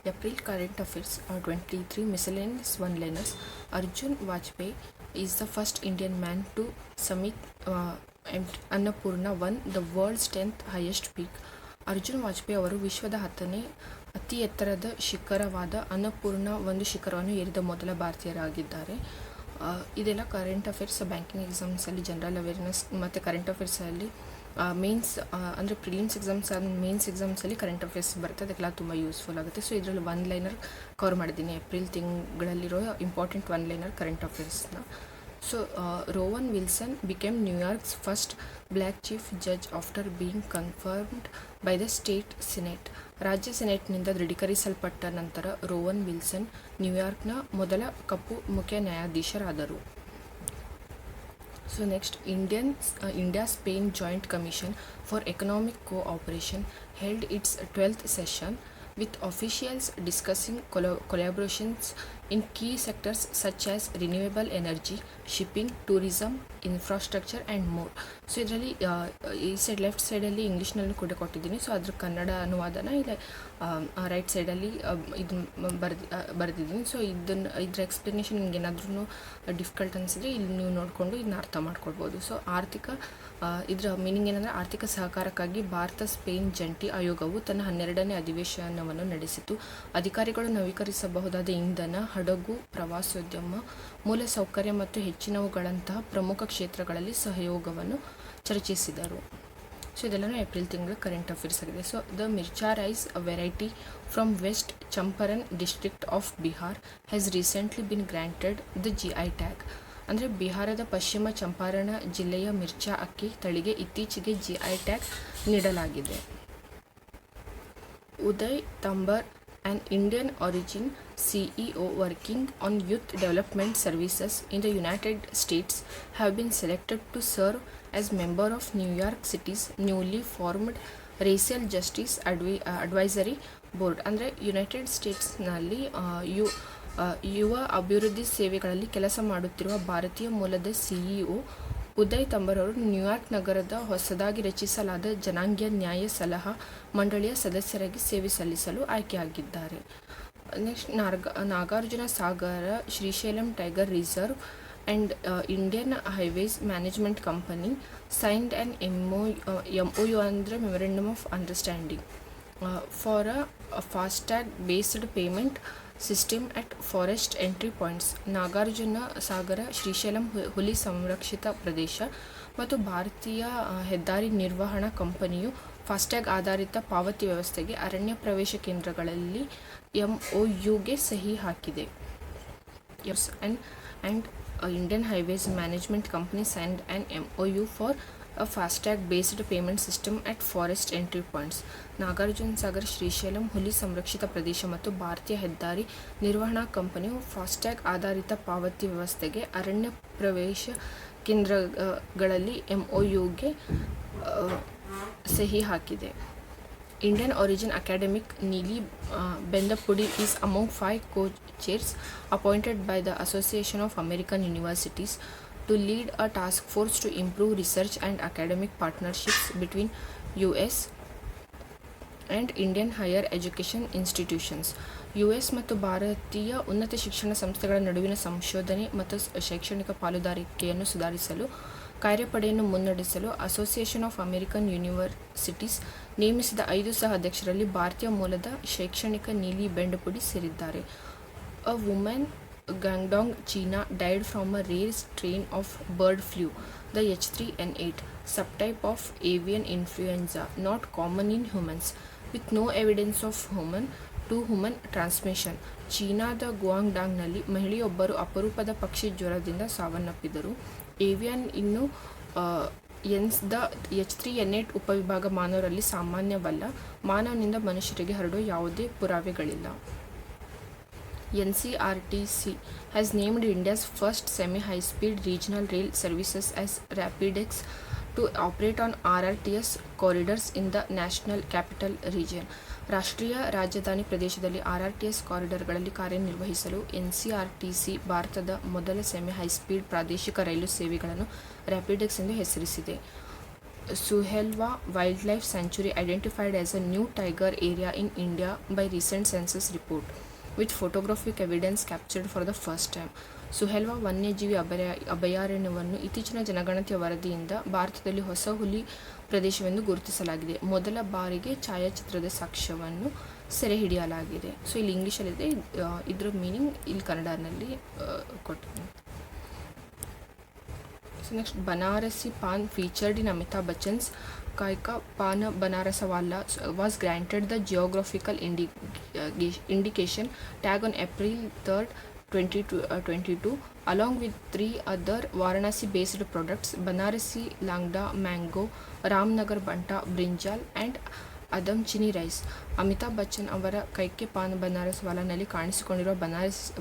April current affairs are 23 miscellaneous one-liners. Arjun Vajpayee is the first Indian man to summit Annapurna 1, the world's 10th highest peak. Arjun Vajpayee ಅವರು ವಿಶ್ವದ 10ನೇ ಅತಿ ಎತ್ತರದ ಶಿಖರವಾದ ಅನ್ನಪೂರ್ಣ ಒಂದು ಶಿಖರವನ್ನು ಏರಿದ ಮೊದಲ ಭಾರತೀಯರಾಗಿದ್ದಾರೆ. ಇದೆಲ್ಲ ಕರೆಂಟ್ ಅಫೇರ್ಸ್, ಬ್ಯಾಂಕಿಂಗ್ ಎಕ್ಸಾಮ್ಸಲ್ಲಿ ಜನರಲ್ ಅವೇರ್ನೆಸ್ ಮತ್ತು ಕರೆಂಟ್ ಅಫೇರ್ಸಲ್ಲಿ ಮೇನ್ಸ್ ಅಂದರೆ ಪ್ರಿಲಿಮ್ಸ್ ಎಕ್ಸಾಮ್ಸ್ ಮೇನ್ಸ್ ಎಕ್ಸಾಮ್ಸಲ್ಲಿ ಕರೆಂಟ್ ಅಫೇರ್ಸ್ ಬರುತ್ತೆ, ಅದಕ್ಕೆಲ್ಲ ತುಂಬ ಯೂಸ್ಫುಲ್ ಆಗುತ್ತೆ. ಸೊ ಇದರಲ್ಲಿ ಒನ್ ಲೈನರ್ ಕವರ್ ಮಾಡಿದ್ದೀನಿ, ಏಪ್ರಿಲ್ ತಿಂಗಳಲ್ಲಿರೋ ಇಂಪಾರ್ಟೆಂಟ್ ಒನ್ ಲೈನರ್ ಕರೆಂಟ್ ಅಫೇರ್ಸ್ನ. So, Rowan Wilson became New York's first black chief judge after being confirmed by the state senate. ರಾಜ್ಯ ಸೆನೆಟ್ನಿಂದ ದೃಢೀಕರಿಸಲ್ಪಟ್ಟ ನಂತರ ರೋವನ್ ವಿಲ್ಸನ್ ನ್ಯೂಯಾರ್ಕ್ನ ಮೊದಲ ಕಪ್ಪು ಮುಖ್ಯ ನ್ಯಾಯಾಧೀಶರಾದರು. So next, India Spain joint commission for economic cooperation held its 12th session with officials discussing collaborations in key sectors such as renewable energy, shipping, tourism, infrastructure and more. So ಇದರಲ್ಲಿ ಈ side left ಸೈಡಲ್ಲಿ ಇಂಗ್ಲೀಷ್ನಲ್ಲೂ ಕೂಡ ಕೊಟ್ಟಿದ್ದೀನಿ. So ಅದ್ರ ಕನ್ನಡ ಅನುವಾದನ ಇಲ್ಲ right ಸೈಡಲ್ಲಿ ಇದನ್ನು ಬರೆದಿದ್ದೀನಿ. ಸೊ ಇದ್ರ ಎಕ್ಸ್ಪ್ಲನೇಷನ್ ನಿಮ್ಗೆ ಏನಾದ್ರೂ ಡಿಫಿಕಲ್ಟ್ ಅನಿಸಿದ್ರೆ ಇಲ್ಲಿ ನೀವು ನೋಡಿಕೊಂಡು ಇದನ್ನ ಅರ್ಥ ಮಾಡ್ಕೊಳ್ಬೋದು. ಸೊ ಇದರ ಮೀನಿಂಗ್ ಏನಂದರೆ, ಆರ್ಥಿಕ ಸಹಕಾರಕ್ಕಾಗಿ ಭಾರತ ಸ್ಪೇನ್ ಜಂಟಿ ಆಯೋಗವು ತನ್ನ 12ನೇ ಅಧಿವೇಶನವನ್ನು ನಡೆಸಿತು. ಅಧಿಕಾರಿಗಳು ನವೀಕರಿಸಬಹುದಾದ ಇಂಧನ, ಹಡಗು, ಪ್ರವಾಸೋದ್ಯಮ, ಮೂಲಸೌಕರ್ಯ ಮತ್ತು ಹೆಚ್ಚಿನವುಗಳಂತಹ ಪ್ರಮುಖ ಕ್ಷೇತ್ರಗಳಲ್ಲಿ ಸಹಯೋಗವನ್ನು ಚರ್ಚಿಸಿದರು. ಸೊ ಇದೆಲ್ಲನೂ ಏಪ್ರಿಲ್ ತಿಂಗಳ ಕರೆಂಟ್ ಅಫೇರ್ಸ್ ಆಗಿದೆ. So the Mircha rice, a variety from west Champaran district of Bihar, has recently been granted the GI tag. ಅಂದರೆ ಬಿಹಾರದ ಪಶ್ಚಿಮ ಚಂಪಾರಣ ಜಿಲ್ಲೆಯ ಮಿರ್ಚಾ ಅಕ್ಕಿ ತಳಿಗೆ ಇತ್ತೀಚೆಗೆ GI ಟ್ಯಾಗ್ ನೀಡಲಾಗಿದೆ. Uday Tambar, an Indian origin CEO working on youth development services in the United States, have been selected to serve as member of New York City's newly formed Racial Justice Advisory Board. ಅಂದರೆ United ಸ್ಟೇಟ್ಸ್ನಲ್ಲಿ ಯುವ ಅಭಿವೃದ್ಧಿ ಸೇವೆಗಳಲ್ಲಿ ಕೆಲಸ ಮಾಡುತ್ತಿರುವ ಭಾರತೀಯ ಮೂಲದ CEO Uday ತಂಬರ್ ಅವರು ನ್ಯೂಯಾರ್ಕ್ ನಗರದ ಹೊಸದಾಗಿ ರಚಿಸಲಾದ ಜನಾಂಗೀಯ ನ್ಯಾಯ ಸಲಹಾ ಮಂಡಳಿಯ ಸದಸ್ಯರಾಗಿ ಸೇವೆ ಸಲ್ಲಿಸಲು ಆಯ್ಕೆಯಾಗಿದ್ದಾರೆ. Next, Nagarjuna Sagar Srisailam tiger reserve and Indian highways management company signed an MOU ಅಂದರೆ memorandum of understanding for a FASTag based payment system at forest entry points. Nagarjuna Sagar Srisailam ಹುಲಿ ಸಂರಕ್ಷಿತ ಪ್ರದೇಶ ಮತ್ತು ಭಾರತೀಯ ಹೆದ್ದಾರಿ ನಿರ್ವಹಣಾ ಕಂಪನಿಯು ಫಾಸ್ಟ್ಯಾಗ್ ಆಧಾರಿತ ಪಾವತಿ ವ್ಯವಸ್ಥೆಗೆ ಅರಣ್ಯ ಪ್ರವೇಶ ಕೇಂದ್ರಗಳಲ್ಲಿ MOUಗೆ ಸಹಿ ಹಾಕಿದೆ. And Indian highways management company signed an MOU for a FASTag based payment system at forest entry points. Nagarjuna Sagar Srisailam ಹುಲಿ ಸಂರಕ್ಷಿತ ಪ್ರದೇಶ ಮತ್ತು ಭಾರತೀಯ ಹೆದ್ದಾರಿ ನಿರ್ವಹಣಾ ಕಂಪನಿಯು ಫಾಸ್ಟ್ಯಾಗ್ ಆಧಾರಿತ ಪಾವತಿ ವ್ಯವಸ್ಥೆಗೆ ಅರಣ್ಯ ಪ್ರವೇಶ ಕೇಂದ್ರಗಳಲ್ಲಿ MOUಗೆ ಸಹಿ ಹಾಕಿದೆ. Indian origin academic Neeli Bendapudi is among 5 co-chairs appointed by the Association of American Universities to lead a task force to improve research and academic partnerships between US and Indian higher education institutions. US ಮತ್ತು ಭಾರತೀಯ ಉನ್ನತ ಶಿಕ್ಷಣ ಸಂಸ್ಥೆಗಳ ನಡುವಿನ ಸಂಶೋಧನೆ ಮತ್ತು ಶೈಕ್ಷಣಿಕ ಪಾಲುದಾರಿಕೆಯನ್ನು ಸುಧಾರಿಸಲು ಕಾರ್ಯಪಡೆಯನ್ನು ಮುನ್ನಡೆಸಲು ಅಸೋಸಿಯೇಷನ್ ಆಫ್ ಅಮೆರಿಕನ್ ಯೂನಿವರ್ಸಿಟೀಸ್ ನೇಮಿಸಿದ 5 ಸಹ ಅಧ್ಯಕ್ಷರಲ್ಲಿ ಭಾರತೀಯ ಮೂಲದ ಶೈಕ್ಷಣಿಕ ನೀಲಿ ಬೆಂಡಪುಡಿ ಸೇರಿದ್ದಾರೆ. ಅ women Guangdong, China died from a rare strain of bird flu, the H3N8 subtype of avian influenza, not common in humans, with no evidence of human transmission. ಚೀನಾದ ಗ್ವಾಂಗ್ಡಾಂಗ್ನಲ್ಲಿ ಮಹಿಳೆಯೊಬ್ಬರು ಅಪರೂಪದ ಪಕ್ಷಿ ಜ್ವರದಿಂದ ಸಾವನ್ನಪ್ಪಿದರು. ಏವಿಯನ್ ಇನ್ನು ದ H3N8 ಉಪವಿಭಾಗ ಮಾನವರಲ್ಲಿ ಸಾಮಾನ್ಯವಲ್ಲ. ಮಾನವನಿಂದ ಮನುಷ್ಯರಿಗೆ ಹರಡುವ ಯಾವುದೇ ಪುರಾವೆಗಳಿಲ್ಲ. NCRTC has named India's first semi-high-speed regional rail services as Rapidex to operate on RRTS corridors in the National Capital Region. ರಾಷ್ಟ್ರೀಯ ರಾಜಧಾನಿ ಪ್ರದೇಶದಲ್ಲಿ RRTS ಕಾರಿಡಾರ್ಗಳಲ್ಲಿ ಕಾರ್ಯನಿರ್ವಹಿಸಲು NCRTC ಭಾರತದ ಮೊದಲ ಸೆಮಿ ಹೈಸ್ಪೀಡ್ ಪ್ರಾದೇಶಿಕ ರೈಲು ಸೇವೆಗಳನ್ನು ರ್ಯಾಪಿಡೆಕ್ಸ್ ಎಂದು ಹೆಸರಿಸಿದೆ. Suhelwa Wildlife Sanctuary identified as a new tiger area in India by recent census report, with photographic evidence captured for the first time. ಸುಹೆಲ್ವಾ ವನ್ಯಜೀವಿ ಅಭಯಾರಣ್ಯವನ್ನು ಇತ್ತೀಚಿನ ಜನಗಣತಿಯ ವರದಿಯಿಂದ ಭಾರತದಲ್ಲಿ ಹೊಸ ಹುಲಿ ಪ್ರದೇಶವೆಂದು ಗುರುತಿಸಲಾಗಿದೆ. ಮೊದಲ ಬಾರಿಗೆ ಛಾಯಾಚಿತ್ರದ ಸಾಕ್ಷ್ಯವನ್ನು ಸೆರೆ ಹಿಡಿಯಲಾಗಿದೆ. ಸೊ ಇಲ್ಲಿ ಇಂಗ್ಲೀಷಲ್ಲಿದೆ, ಇದರ ಮೀನಿಂಗ್ ಇಲ್ಲಿ ಕನ್ನಡನಲ್ಲಿ ಕೊಟ್ಟಿದ್ದೀನಿ. So next, Banarasi paan featured in Amitabh Bachchan's Kaika Pan Banarasawala was granted the geographical indication tag on April 3rd, 2022, along with 3 other Varanasi-based products: Banarasi Langda Mango, Ramnagar Banta Brinjal, and Adamchini rice. Amitabh Bachchan ಅವರ Khaike PAN ಬನಾರಸ್ವಾಲಾನಲ್ಲಿ ಕಾಣಿಸಿಕೊಂಡಿರುವ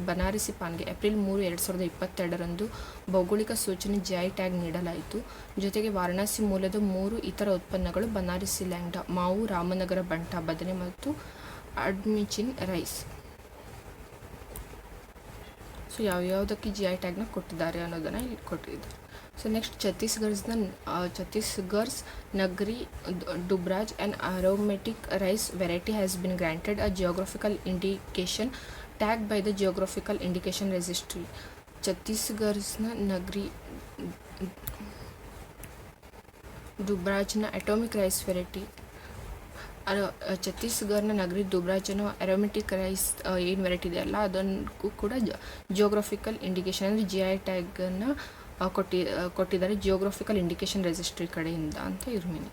Banarasi ಪಾನ್ಗೆ April 3, 2022ರಂದು ಭೌಗೋಳಿಕ ಸೂಚನೆ GI tag ನೀಡಲಾಯಿತು. ಜೊತೆಗೆ ವಾರಣಾಸಿ ಮೂಲದ 3 ಇತರ ಉತ್ಪನ್ನಗಳು ಬನಾರಸಿ ಲ್ಯಾಂಗ್ಡಾ, ಮಾವು, ರಾಮನಗರ ಬಂಟ ಬದನೆ ಮತ್ತು ಅಡ್ಮಿಚಿನ್ ರೈಸ್. ಸೊ ಯಾವ್ಯಾವುದಕ್ಕೆ GI ಟ್ಯಾಗ್ನ ಕೊಟ್ಟಿದ್ದಾರೆ ಅನ್ನೋದನ್ನು ಇಲ್ಲಿ ಕೊಟ್ಟಿದ್ದಾರೆ. So next, Chhattisgarh's Nagri Dubraj, an aromatic rice variety, has been granted a geographical indication tag by the Geographical Indication Registry. Chhattisgarh's Nagri Dubrajನ ಅಟೋಮಿಕ್ ರೈಸ್ ವೆರೈಟಿ, ಛತ್ತೀಸ್ಗಢನ ನಗರಿ ದುಬ್ರಾಜ್ ಅನ್ನೋ ಅರೋಮೆಟಿಕ್ ರೈಸ್ ಏನು variety ಇದೆಯಲ್ಲ ಅದನ್ನು ಕೂಡ ಜಿಯೋಗ್ರಫಿಕಲ್ ಇಂಡಿಕೇಶನ್ ಅಂದರೆ GI ಟ್ಯಾಗನ್ನು ಕೊಟ್ಟಿದ್ದಾರೆ ಜಿಯೋಗ್ರಫಿಕಲ್ ಇಂಡಿಕೇಶನ್ ರಿಜಿಸ್ಟ್ರಿ ಕಡೆಯಿಂದ ಅಂತ ಇದ್ರ meaning.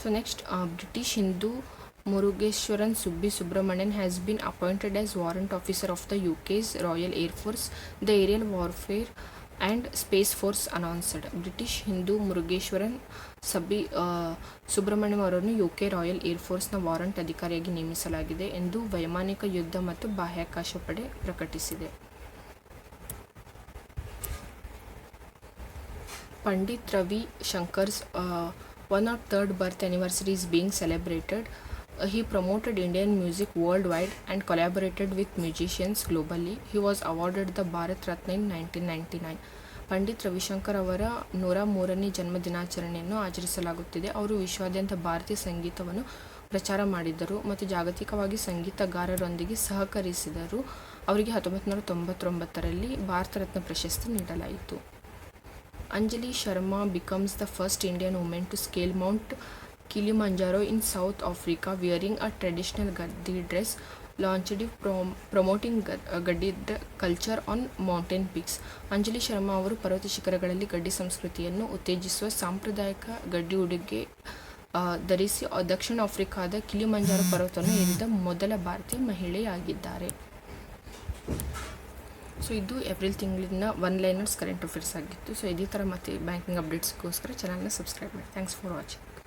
So next, British Hindu Murugeshwaran Subramanian has been appointed as warrant officer of the UK's royal air force, the aerial warfare and space force announced. British Hindu Murugeshwaran Subramaniam ಅವರನ್ನು UK ರಾಯಲ್ ಏರ್ ಫೋರ್ಸ್ನ warrant ಅಧಿಕಾರಿಯಾಗಿ ನೇಮಿಸಲಾಗಿದೆ ಎಂದು ವೈಮಾನಿಕ ಯುದ್ಧ ಮತ್ತು ಬಾಹ್ಯಾಕಾಶ ಪಡೆ ಪ್ರಕಟಿಸಿದೆ. Pandit Ravi Shankar's 103rd birth anniversary is being celebrated. He promoted Indian music worldwide and collaborated with musicians globally. He was awarded the Bharat Ratna in 1999. Pandit Ravishankar ಅವರ 103ನೇ ಜನ್ಮದಿನಾಚರಣೆಯನ್ನು ಆಚರಿಸಲಾಗುತ್ತಿದೆ. ಅವರು ವಿಶ್ವಾದ್ಯಂತ ಭಾರತೀಯ ಸಂಗೀತವನ್ನು ಪ್ರಚಾರ ಮಾಡಿದ್ದರು ಮತ್ತು ಜಾಗತಿಕವಾಗಿ ಸಂಗೀತಗಾರರೊಂದಿಗೆ ಸಹಕರಿಸಿದರು. ಅವರಿಗೆ 1999ರಲ್ಲಿ ಭಾರತ ರತ್ನ ಪ್ರಶಸ್ತಿ ನೀಡಲಾಯಿತು. Anjali Sharma becomes the first Indian woman to scale Mount Kilimanjaro in South Africa wearing a traditional Gaddi dress, launched promoting Gaddi culture on mountain peaks. Anjali Sharma ಅವರು ಪರ್ವತ ಶಿಖರಗಳಲ್ಲಿ ಗಡ್ಡಿ ಸಂಸ್ಕೃತಿಯನ್ನು ಉತ್ತೇಜಿಸುವ ಸಾಂಪ್ರದಾಯಿಕ ಗಡ್ಡಿ ಉಡುಗೆ ಧರಿಸಿ ದಕ್ಷಿಣ ಆಫ್ರಿಕಾದ ಕಿಲಿಮಂಜಾರೋ ಪರ್ವತವನ್ನು ಏರಿದ ಮೊದಲ ಭಾರತೀಯ ಮಹಿಳೆಯಾಗಿದ್ದಾರೆ. ಸೊ ಇದು ಏಪ್ರಿಲ್ ತಿಂಗಳಿನ 1 ಲೈನರ್ಸ್ ಕರೆಂಟ್ ಅಫೇರ್ಸ್ ಆಗಿತ್ತು. ಸೊ ಇದೇ ಥರ ಮತ್ತೆ ಬ್ಯಾಂಕಿಂಗ್ ಅಪ್ಡೇಟ್ಸ್ಗೋಸ್ಕರ ಚಾನಲ್ನ ಸಬ್ಸ್ಕ್ರೈಬ್ ಮಾಡಿ. Thanks for watching.